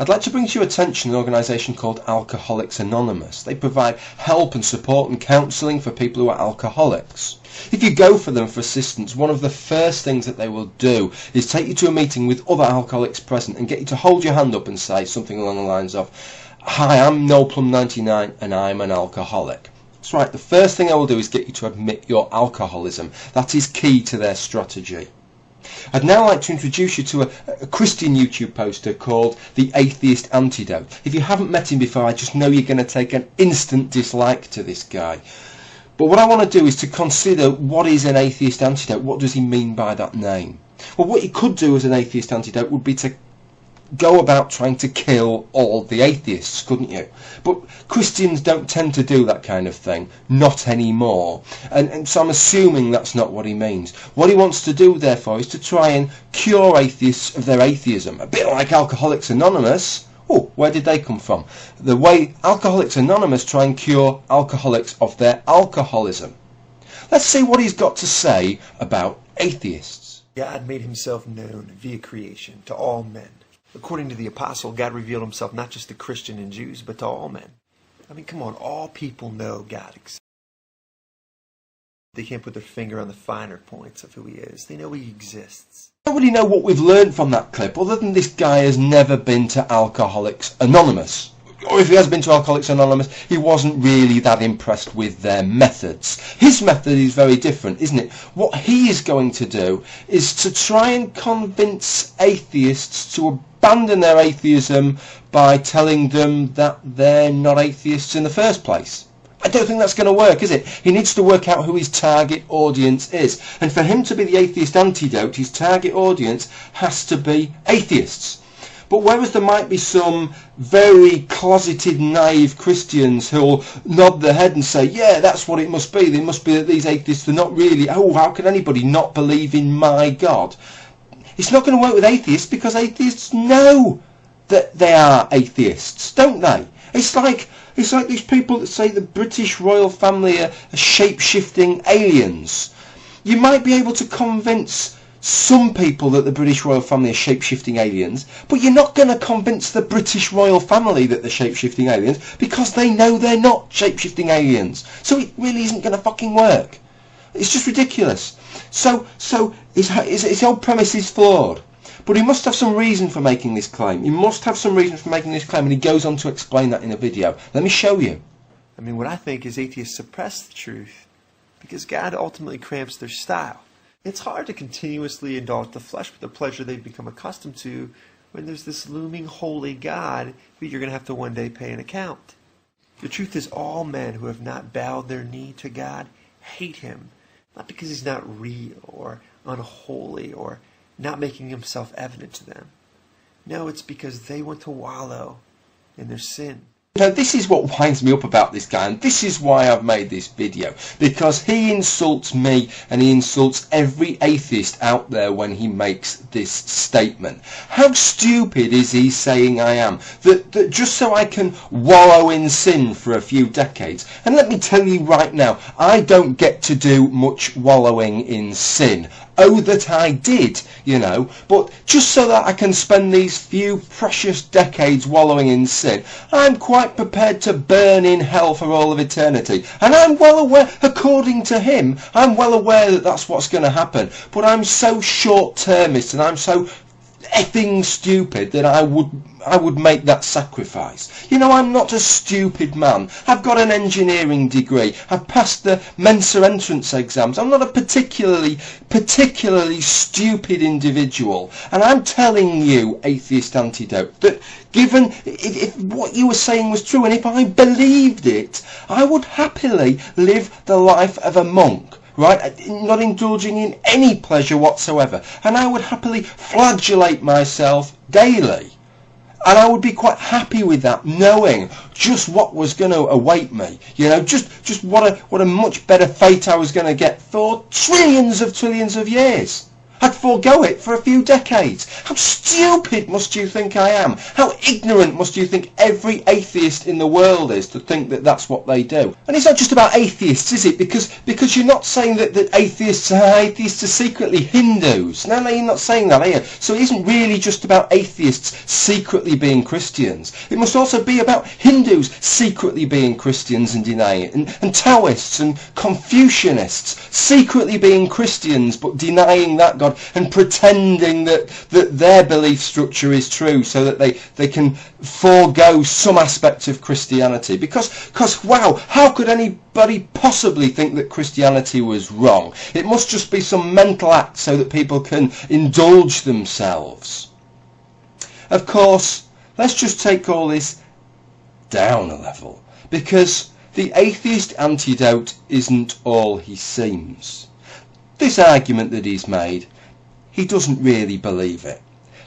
I'd like to bring to your attention an organisation called Alcoholics Anonymous. They provide help and support and counselling for people who are alcoholics. If you go for them for assistance, one of the first things that they will do is take you to a meeting with other alcoholics present and get you to hold your hand up and say something along the lines of, "Hi, I'm NoPlum99 and I'm an alcoholic." That's right, the first thing I will do is get you to admit your alcoholism. That is key to their strategy. I'd now like to introduce you to a Christian YouTube poster called The Atheist Antidote. If you haven't met him before, I just know you're going to take an instant dislike to this guy. But what I want to do is to consider what is an atheist antidote. What does he mean by that name? Well, what you could do as an atheist antidote would be to go about trying to kill all the atheists, couldn't you? But Christians don't tend to do that kind of thing, not anymore. And so I'm assuming that's not what he means. What he wants to do, therefore, is to try and cure atheists of their atheism. A bit like Alcoholics Anonymous. Oh, where did they come from? The way Alcoholics Anonymous try and cure alcoholics of their alcoholism. Let's see what he's got to say about atheists. God made himself known via creation to all men. According to the apostle, God revealed himself not just to Christians and Jews, but to all men. I mean, come on, all people know God exists. They can't put their finger on the finer points of who he is. They know he exists. I don't really know what we've learned from that clip, other than this guy has never been to Alcoholics Anonymous. Or if he has been to Alcoholics Anonymous, he wasn't really that impressed with their methods. His method is very different, isn't it? What he is going to do is to try and convince atheists to abandon their atheism by telling them that they're not atheists in the first place. I don't think that's going to work, is it? He needs to work out who his target audience is. And for him to be the atheist antidote, his target audience has to be atheists. But whereas there might be some very closeted, naive Christians who'll nod their head and say, yeah, that's what it must be. It must be that these atheists are not really, oh, how can anybody not believe in my God? It's not going to work with atheists because atheists know that they are atheists, don't they? It's like these people that say the British royal family are shape-shifting aliens. You might be able to convince some people that the British royal family are shape-shifting aliens, but you're not going to convince the British royal family that they're shape-shifting aliens because they know they're not shape-shifting aliens. So it really isn't going to fucking work. It's just ridiculous. So his whole premise is flawed. But he must have some reason for making this claim. He must have some reason for making this claim, and he goes on to explain that in a video. Let me show you. I mean, what I think is atheists suppress the truth because God ultimately cramps their style. It's hard to continuously indulge the flesh with the pleasure they've become accustomed to when there's this looming holy God who you're going to have to one day pay an account. The truth is all men who have not bowed their knee to God hate him, not because he's not real or unholy or not making himself evident to them. No, it's because they want to wallow in their sin. Now, this is what winds me up about this guy, and this is why I've made this video, because he insults me and he insults every atheist out there when he makes this statement. How stupid is he saying I am? That just so I can wallow in sin for a few decades. And let me tell you right now, I don't get to do much wallowing in sin. Oh, that I did, you know, but just so that I can spend these few precious decades wallowing in sin, I'm quite prepared to burn in hell for all of eternity. And I'm well aware, according to him, I'm well aware that that's what's going to happen. But I'm so short-termist and I'm so effing stupid that I would make that sacrifice. You know, I'm not a stupid man. I've got an engineering degree. I've passed the Mensa entrance exams. I'm not a particularly stupid individual. And I'm telling you, Atheist Antidote, that given if what you were saying was true and if I believed it, I would happily live the life of a monk. Right, not indulging in any pleasure whatsoever, and I would happily flagellate myself daily, and I would be quite happy with that, knowing just what was going to await me. You know, just what a much better fate I was going to get for trillions of years. I'd forego it for a few decades. How stupid must you think I am? How ignorant must you think every atheist in the world is to think that that's what they do? And it's not just about atheists, is it? Because you're not saying that atheists are secretly Hindus. No, you're not saying that, are you? So it isn't really just about atheists secretly being Christians. It must also be about Hindus secretly being Christians and denying it, and Taoists and Confucianists secretly being Christians but denying that God and pretending that their belief structure is true so that they can forego some aspect of Christianity. Because wow, how could anybody possibly think that Christianity was wrong? It must just be some mental act so that people can indulge themselves. Of course, let's just take all this down a level, because the atheist antidote isn't all he seems. This argument that he's made, he doesn't really believe it.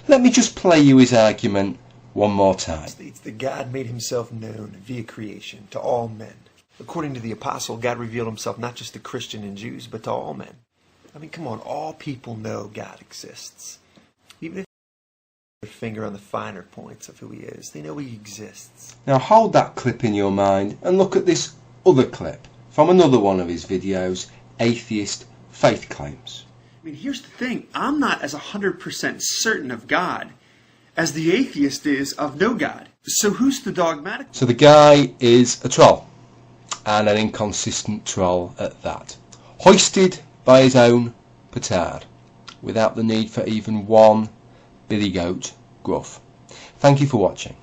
Let me just play you his argument one more time. States that God made himself known via creation to all men. According to the apostle, God revealed himself not just to Christians and Jews, but to all men. I mean, come on, all people know God exists. Even if they put their finger on the finer points of who he is, they know he exists. Now hold that clip in your mind and look at this other clip from another one of his videos, Atheist Faith Claims. I mean, here's the thing. I'm not as 100% certain of God as the atheist is of no God. So who's the dogmatic? So the guy is a troll, and an inconsistent troll at that. Hoisted by his own petard, without the need for even one billy goat gruff. Thank you for watching.